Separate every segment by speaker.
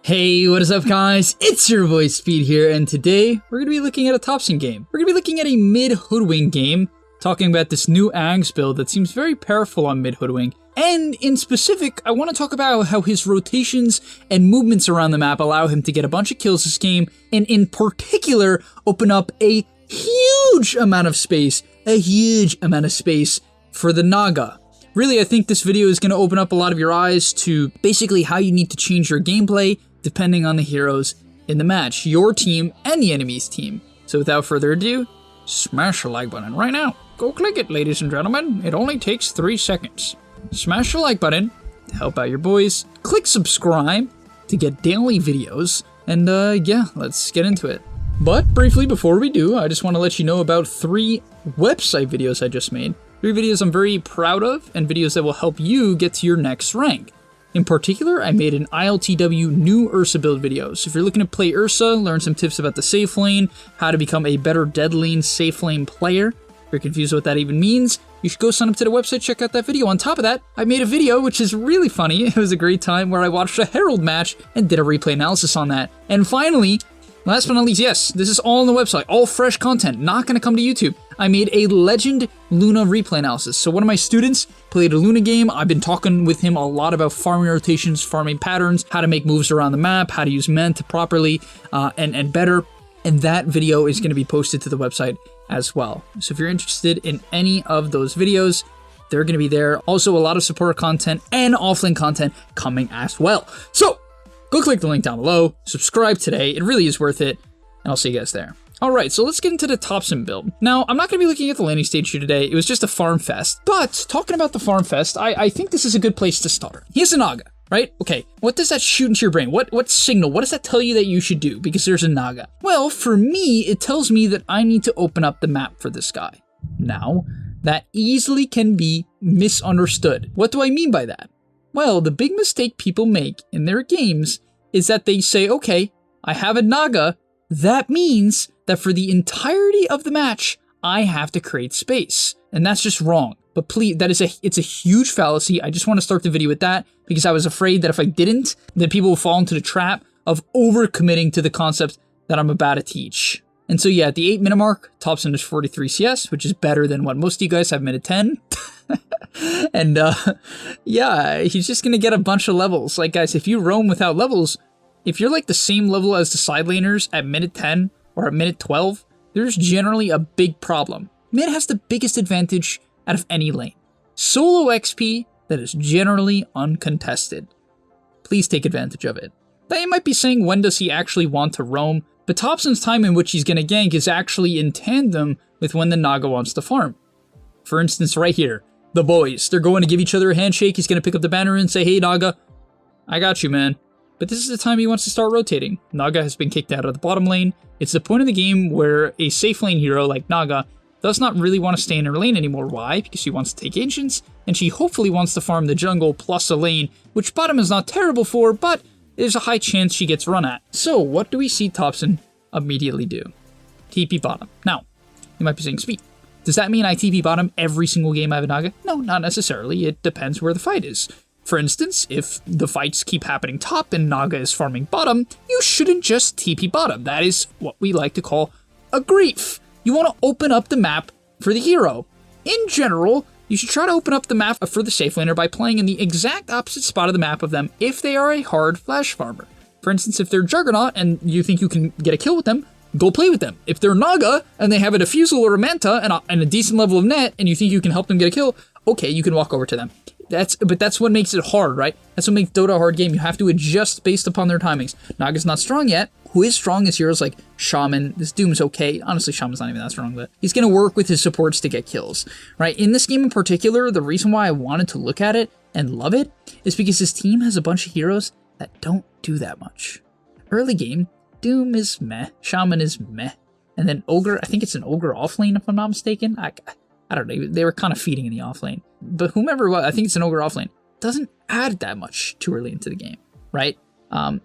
Speaker 1: Hey, what is up guys? It's your boy Speed here, and today we're going to be looking at a Topson game. We're going to be looking at a mid Hoodwink game, talking about this new Ags build that seems very powerful on mid Hoodwink. And in specific, I want to talk about how his rotations and movements around the map allow him to get a bunch of kills this game, and in particular, open up a huge amount of space for the Naga. Really, I think this video is going to open up a lot of your eyes to basically how you need to change your gameplay depending on the heroes in the match, your team and the enemy's team. So without further ado, smash the like button right now. Go click it, ladies and gentlemen. It only takes 3 seconds. Smash the like button to help out your boys. Click subscribe to get daily videos. And yeah, let's get into it. But briefly before we do, I just want to let you know about 3 website videos I just made. 3 videos I'm very proud of, and videos that will help you get to your next rank. In particular, I made an ILTW new Ursa build video. So if you're looking to play Ursa, learn some tips about the safe lane, how to become a better dead lane safe lane player. If you're confused what that even means, you should go sign up to the website, check out that video. On top of that, I made a video which is really funny. It was a great time where I watched a Herald match and did a replay analysis on that. And finally, last but not least, yes, this is all on the website, all fresh content, not going to come to YouTube. I made a Legend Luna replay analysis. So one of my students played a Luna game. I've been talking with him a lot about farming rotations, farming patterns, how to make moves around the map, how to use Ment properly and better. And that video is going to be posted to the website as well. So if you're interested in any of those videos, they're going to be there. Also, a lot of support content and offlane content coming as well. So go click the link down below, subscribe today. It really is worth it, and I'll see you guys there. Alright, so let's get into the Topson build. Now, I'm not going to be looking at the landing stage here today. It was just a farm fest. But, talking about the farm fest, I think this is a good place to start. Here's a Naga, right? Okay, what does that shoot into your brain? What signal? What does that tell you that you should do? Because there's a Naga. Well, for me, it tells me that I need to open up the map for this guy. Now, that easily can be misunderstood. What do I mean by that? Well, the big mistake people make in their games is that they say, okay, I have a Naga, that means that for the entirety of the match, I have to create space. And that's just wrong. But please, it's a huge fallacy. I just want to start the video with that because I was afraid that if I didn't, then people will fall into the trap of overcommitting to the concepts that I'm about to teach. And so yeah, at the 8-minute mark, Topson is 43 CS, which is better than what most of you guys have minute 10. And yeah, he's just gonna get a bunch of levels. Like guys, if you roam without levels, if you're like the same level as the side laners at minute 10 or at minute 12, there's generally a big problem. Mid has the biggest advantage out of any lane. Solo XP that is generally uncontested. Please take advantage of it. Now you might be saying, when does he actually want to roam? But Topson's time in which he's gonna gank is actually in tandem with when the Naga wants to farm. For instance, right here, the boys, they're going to give each other a handshake. He's gonna pick up the banner and say, hey Naga, I got you, man. But this is the time he wants to start rotating. Naga has been kicked out of the bottom lane. It's the point of the game where a safe lane hero like Naga does not really want to stay in her lane anymore. Why? Because she wants to take ancients, and she hopefully wants to farm the jungle plus a lane, which bottom is not terrible for, but there's a high chance she gets run at. So what do we see Topson immediately do? TP bottom. Now, you might be saying, Speed, does that mean I TP bottom every single game I have a Naga? No, not necessarily. It depends where the fight is. For instance, if the fights keep happening top and Naga is farming bottom, you shouldn't just TP bottom. That is what we like to call a grief. You want to open up the map for the hero. In general, you should try to open up the map for the safe laner by playing in the exact opposite spot of the map of them if they are a hard flash farmer. For instance, if they're Juggernaut and you think you can get a kill with them, go play with them. If they're Naga and they have a Diffusal or a Manta and a decent level of net and you think you can help them get a kill, okay, you can walk over to them. But that's what makes it hard, right? That's what makes Dota a hard game. You have to adjust based upon their timings. Naga's not strong yet. Who is strong is heroes like Shaman. This Doom's okay. Honestly, Shaman's not even that strong, but he's going to work with his supports to get kills, right? In this game in particular, the reason why I wanted to look at it and love it is because his team has a bunch of heroes that don't do that much. Early game, Doom is meh. Shaman is meh. And then Ogre, I think it's an Ogre offlane if I'm not mistaken. I don't know, they were kind of feeding in the offlane. But whomever it was, I think it's an Ogre offlane, doesn't add that much too early into the game, right?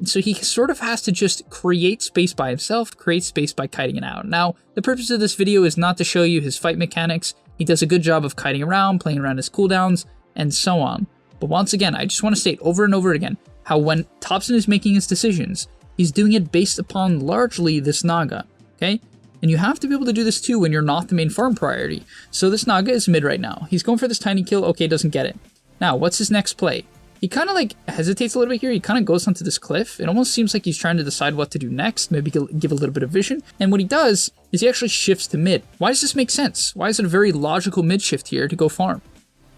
Speaker 1: So he sort of has to just create space by himself, create space by kiting it out. Now, the purpose of this video is not to show you his fight mechanics. He does a good job of kiting around, playing around his cooldowns, and so on. But once again, I just want to state over and over again, how when Topson is making his decisions, he's doing it based upon largely this Naga, okay? And you have to be able to do this too when you're not the main farm priority. So this Naga is mid right now. He's going for this tiny kill, okay, doesn't get it. Now, what's his next play? He kind of like hesitates a little bit here. He kind of goes onto this cliff. It almost seems like he's trying to decide what to do next, maybe give a little bit of vision. And what he does is he actually shifts to mid. Why does this make sense? Why is it a very logical mid shift here to go farm?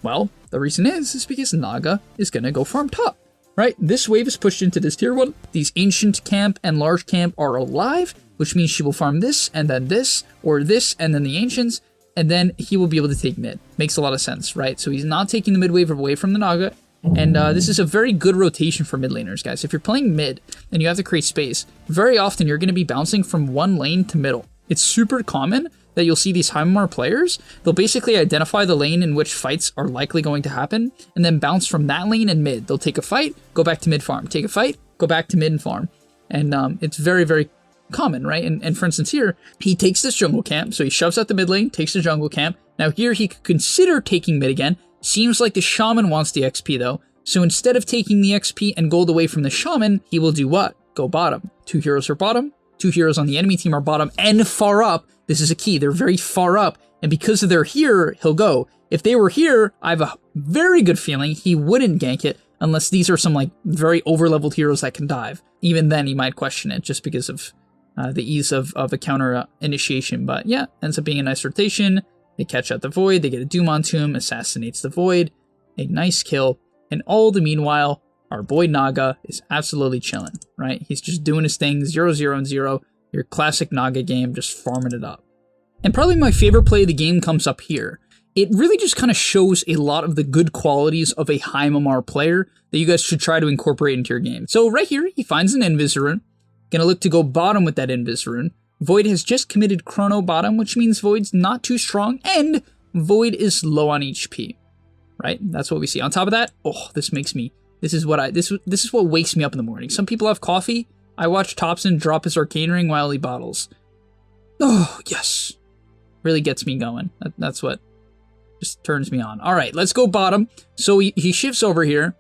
Speaker 1: Well, the reason is because Naga is going to go farm top, right? This wave is pushed into this tier 1. These ancient camp and large camp are alive, which means she will farm this and then this, or this and then the ancients, and then he will be able to take mid. Makes a lot of sense, right? So he's not taking the mid wave away from the Naga. And this is a very good rotation for mid laners, guys. If you're playing mid and you have to create space, very often you're going to be bouncing from one lane to middle. It's super common that you'll see these high MMR players. They'll basically identify the lane in which fights are likely going to happen and then bounce from that lane and mid. They'll take a fight, go back to mid farm. Take a fight, go back to mid and farm. And it's very, very common, right? And for instance here, he takes this jungle camp. So he shoves out the mid lane, takes the jungle camp. Now here he could consider taking mid again. Seems like the Shaman wants the XP though, so instead of taking the XP and gold away from the Shaman, he will do what? Go bottom. 2 heroes are bottom, 2 heroes on the enemy team are bottom and far up. This is a key, they're very far up, and because they're here, he'll go. If they were here, I have a very good feeling he wouldn't gank it unless these are some like very over-leveled heroes that can dive. Even then he might question it just because of the ease of a counter initiation, but yeah, ends up being a nice rotation. They catch out the Void, they get a Doom onto him, assassinates the Void, a nice kill, and all the meanwhile, our boy Naga is absolutely chilling, right? He's just doing his thing, 0, 0, and 0, your classic Naga game, just farming it up. And probably my favorite play of the game comes up here. It really just kind of shows a lot of the good qualities of a high MMR player that you guys should try to incorporate into your game. So right here, he finds an Invis rune, gonna look to go bottom with that Invis rune. Void has just committed Chrono bottom, which means Void's not too strong, and Void is low on HP, right? That's what we see. On top of that, oh, this is what wakes me up in the morning. Some people have coffee. I watch Topson drop his Arcane Ring while he bottles. Oh, yes. Really gets me going. That's what just turns me on. All right, let's go bottom. So he shifts over here,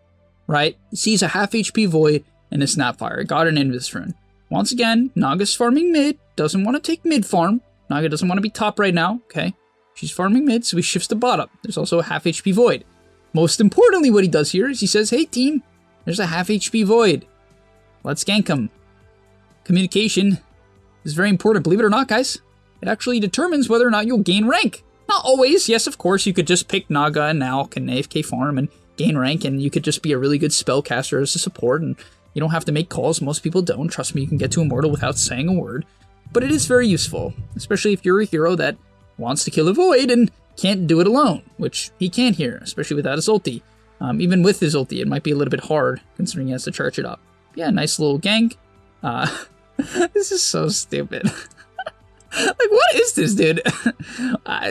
Speaker 1: right? Sees a half HP Void and a Snapfire. Got an Invis rune. Once again, Naga's farming mid, doesn't want to take mid farm. Naga doesn't want to be top right now, okay? She's farming mid, so he shifts to bottom. There's also a half HP Void. Most importantly, what he does here is he says, hey team, there's a half HP Void. Let's gank him. Communication is very important, believe it or not, guys. It actually determines whether or not you'll gain rank. Not always, yes, of course, you could just pick Naga and Nauk and AFK farm and gain rank, and you could just be a really good spellcaster as a support, and you don't have to make calls. Most people don't. Trust me, you can get to Immortal without saying a word. But it is very useful, especially if you're a hero that wants to kill a Void and can't do it alone, which he can here, especially without his ulti. Even with his ulti, it might be a little bit hard, considering he has to charge it up. Yeah, nice little gank. This is so stupid. Like, what is this, dude?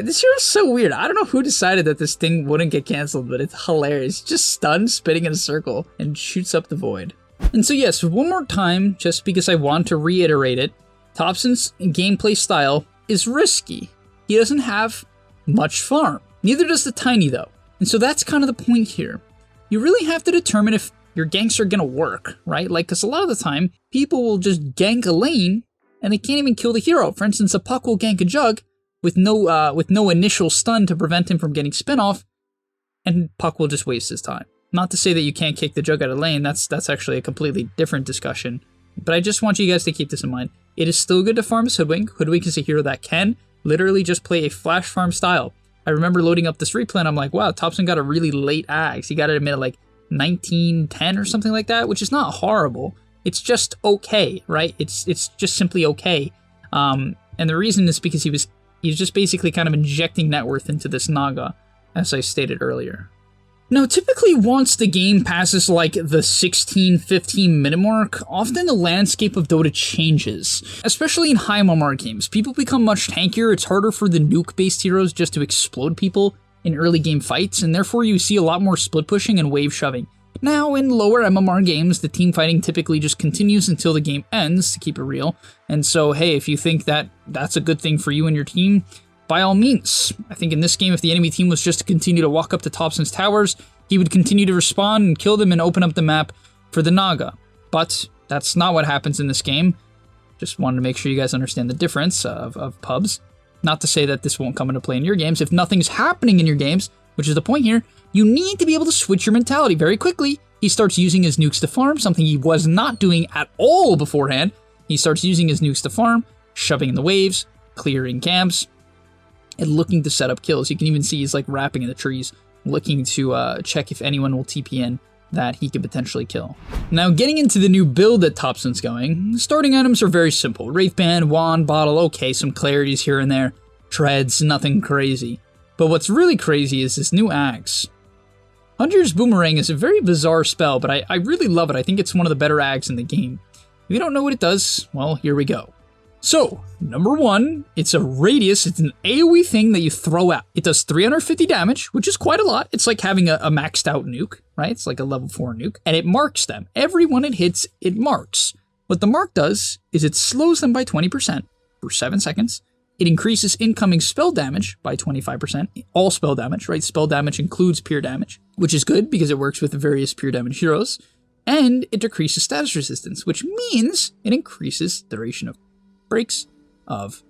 Speaker 1: This hero is so weird. I don't know who decided that this thing wouldn't get cancelled, but it's hilarious. Just stuns, spinning in a circle, and shoots up the Void. And so yes, one more time, just because I want to reiterate it, Topson's gameplay style is risky. He doesn't have much farm. Neither does the Tiny though. And so that's kind of the point here. You really have to determine if your ganks are gonna work, right? Like, because a lot of the time, people will just gank a lane and they can't even kill the hero. For instance, a Puck will gank a Jug with no initial stun to prevent him from getting spin off, and Puck will just waste his time. Not to say that you can't kick the Jug out of lane, that's actually a completely different discussion. But I just want you guys to keep this in mind. It is still good to farm as Hoodwink. Hoodwink is a hero that can literally just play a flash farm style. I remember loading up this replay and I'm like, wow, Topson got a really late axe. He got it at like 1910 or something like that, which is not horrible. It's just okay, right? It's just simply okay. And the reason is because he's just basically kind of injecting net worth into this Naga, as I stated earlier. Now, typically once the game passes like the 16-15 minute mark, often the landscape of Dota changes. Especially in high MMR games, people become much tankier. It's harder for the nuke-based heroes just to explode people in early game fights, and therefore you see a lot more split pushing and wave shoving. Now, in lower MMR games, the team fighting typically just continues until the game ends, to keep it real. And so, hey, if you think that that's a good thing for you and your team, by all means. I think in this game, if the enemy team was just to continue to walk up to Topson's towers, he would continue to respawn and kill them and open up the map for the Naga. But that's not what happens in this game. Just wanted to make sure you guys understand the difference of pubs. Not to say that this won't come into play in your games. If nothing's happening in your games, which is the point here, you need to be able to switch your mentality very quickly. He starts using his nukes to farm, something he was not doing at all beforehand. He starts using his nukes to farm, shoving in the waves, clearing camps, and looking to set up kills. You can even see he's like wrapping in the trees, looking to check if anyone will TP in that he could potentially kill. Now, getting into the new build that Topson's going, starting items are very simple. Wraith Band, Wand, Bottle, okay, some clarities here and there. Treads, nothing crazy. But what's really crazy is this new axe. Hunter's Boomerang is a very bizarre spell, but I really love it. I think it's one of the better ags in the game. If you don't know what it does, well, here we go. So, number one, it's a radius, it's an AoE thing that you throw out. It does 350 damage, which is quite a lot. It's like having a maxed out nuke, right? It's like a level 4 nuke, and it marks them. Everyone it hits, it marks. What the mark does is it slows them by 20% for 7 seconds. It increases incoming spell damage by 25%, all spell damage, right? Spell damage includes peer damage, which is good because it works with the various peer damage heroes. And it decreases status resistance, which means it increases duration of breaks, of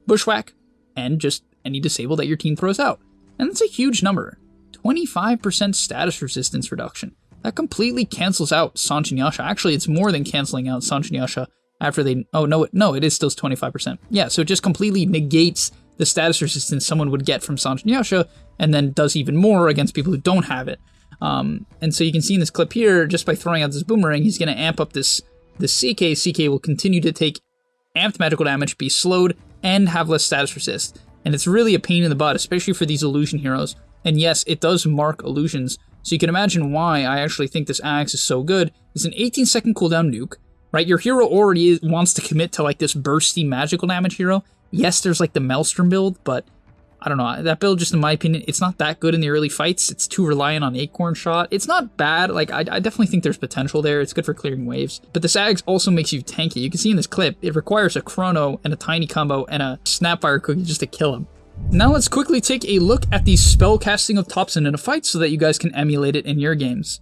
Speaker 1: bushwhack, and just any disable that your team throws out. And that's a huge number. 25% status resistance reduction. That completely cancels out Sanch and Yasha. Actually, it's more than canceling out Sanch and Yasha after they... Oh, no, it is still 25%. Yeah, so it just completely negates the status resistance someone would get from Sanch and Yasha, and then does even more against people who don't have it. And so you can see in this clip here, just by throwing out this boomerang, he's going to amp up this CK. CK will continue to take amped magical damage, be slowed, and have less status resist. And it's really a pain in the butt, especially for these illusion heroes. And yes, it does mark illusions, so you can imagine why I actually think this axe is so good. It's an 18-second cooldown nuke, right? Your hero already wants to commit to like this bursty magical damage hero. Yes, there's like the Maelstrom build, but I don't know, that build, just in my opinion, it's not that good in the early fights. It's too reliant on Acorn Shot. It's not bad, like, I definitely think there's potential there. It's good for clearing waves. But this Ags also makes you tanky. You can see in this clip, it requires a Chrono and a Tiny Combo and a Snapfire Cookie just to kill him. Now let's quickly take a look at the spell casting of Topson in a fight so that you guys can emulate it in your games.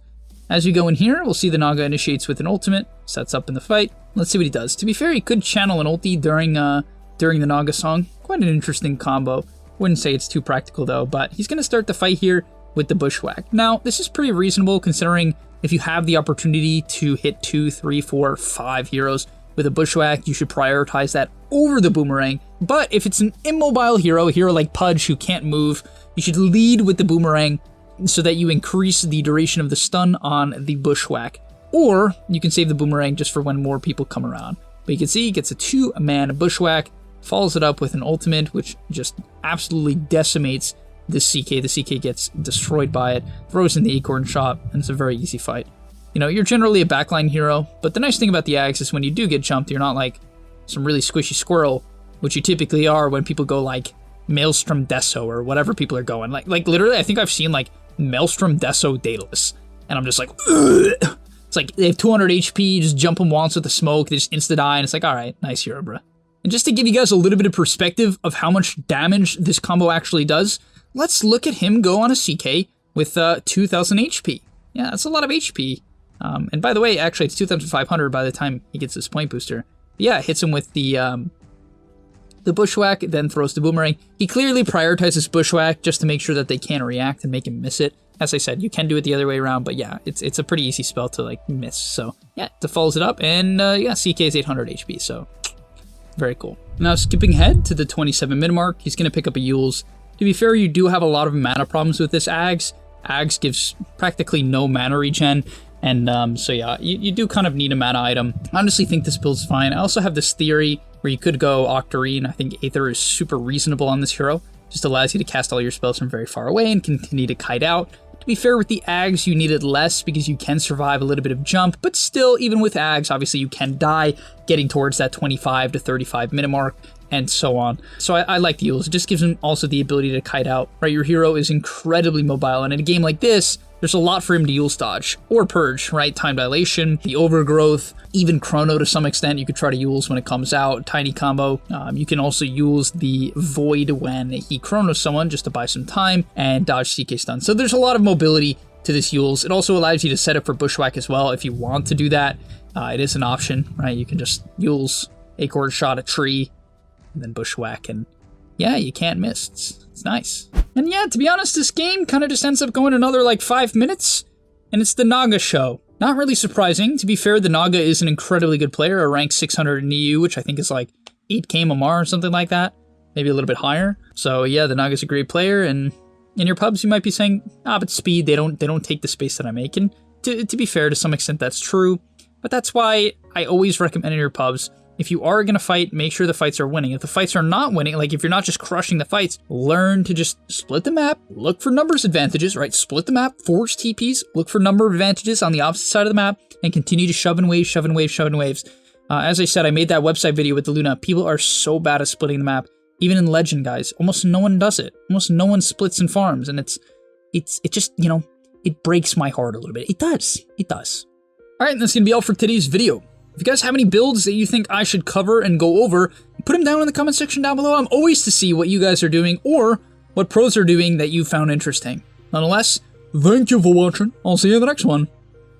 Speaker 1: As we go in here, we'll see the Naga initiates with an ultimate, sets up in the fight. Let's see what he does. To be fair, he could channel an ulti during the Naga song. Quite an interesting combo. Wouldn't say it's too practical though, but he's going to start the fight here with the Bushwhack. Now, this is pretty reasonable considering if you have the opportunity to hit 2, 3, 4, 5 heroes with a Bushwhack, you should prioritize that over the Boomerang. But if it's an immobile hero, a hero like Pudge who can't move, you should lead with the Boomerang so that you increase the duration of the stun on the Bushwhack. Or you can save the Boomerang just for when more people come around. But you can see he gets a 2-man Bushwhack, follows it up with an ultimate, which just absolutely decimates this CK. The CK gets destroyed by it, throws in the Acorn Shot, and it's a very easy fight. You know, you're generally a backline hero, but the nice thing about the Ags is when you do get jumped, you're not like some really squishy squirrel, which you typically are when people go like Maelstrom Deso or whatever people are going. Like literally, I think I've seen like Maelstrom Deso Daedalus, and I'm just like, ugh. It's like they have 200 HP, you just jump them once with the smoke, they just insta-die, and it's like, alright, nice hero, bruh. And just to give you guys a little bit of perspective of how much damage this combo actually does, let's look at him go on a CK with 2,000 HP. Yeah, that's a lot of HP. And by the way, actually it's 2,500 by the time he gets his point booster. But yeah, hits him with the Bushwhack, then throws the Boomerang. He clearly prioritizes Bushwhack just to make sure that they can't react and make him miss it. As I said, you can do it the other way around, but yeah, it's a pretty easy spell to like miss. So yeah, it follows it up, and yeah, CK is 800 HP, so very cool. Now skipping ahead to the 27 min mark, he's going to pick up a Yules. To be fair, you do have a lot of mana problems with this Ags. Ags gives practically no mana regen, and so yeah, you do kind of need a mana item. I honestly think this build's fine. I also have this theory where you could go Octarine. I think Aether is super reasonable on this hero. Just allows you to cast all your spells from very far away and continue to kite out. To be fair, with the Ags, you need it less because you can survive a little bit of jump, but still, even with Ags, obviously you can die getting towards that 25 to 35 minute mark, and so on. So I like the Yules. It just gives him also the ability to kite out, right? Your hero is incredibly mobile, and in a game like this, there's a lot for him to Yules dodge, or purge, right? Time dilation, the overgrowth, even chrono to some extent. You could try to Yules when it comes out, tiny combo. You can also use the void when he chronos someone just to buy some time and dodge CK stun. So there's a lot of mobility to this Yules. It also allows you to set it for bushwhack as well if you want to do that. It is an option, right? You can just Yules, acorn shot a tree, and then bushwhack, and yeah, you can't miss. It's nice. And yeah, to be honest, this game kind of just ends up going another like 5 minutes, and it's the Naga show. Not really surprising. To be fair, the Naga is an incredibly good player, a rank 600 in EU, which I think is like 8k MMR or something like that. Maybe a little bit higher. So yeah, the Naga's a great player, and in your pubs you might be saying, but speed, they don't take the space that I'm making. To be fair, to some extent that's true, but that's why I always recommend in your pubs, if you are gonna fight, make sure the fights are winning. If the fights are not winning, like if you're not just crushing the fights, learn to just split the map, look for numbers advantages, right? Split the map, force TPs, look for number advantages on the opposite side of the map, and continue to shove in waves, shove in waves, shove in waves. As I said, I made that website video with the Luna. People are so bad at splitting the map. Even in Legend, guys, almost no one does it. Almost no one splits and farms, and it just, you know, it breaks my heart a little bit. It does. All right, and that's gonna be all for today's video. If you guys have any builds that you think I should cover and go over, put them down in the comment section down below. I'm always to see what you guys are doing or what pros are doing that you found interesting. Nonetheless, thank you for watching. I'll see you in the next one.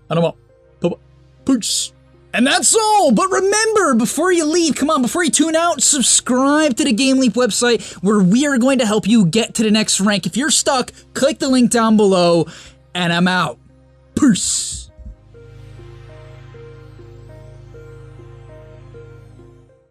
Speaker 1: And I'm out. Bye-bye. Peace. And that's all, but remember, before you leave, come on, before you tune out, subscribe to the gameleap website where we are going to help you get to the next rank. If you're stuck, click the link down below, and I'm out. Peace.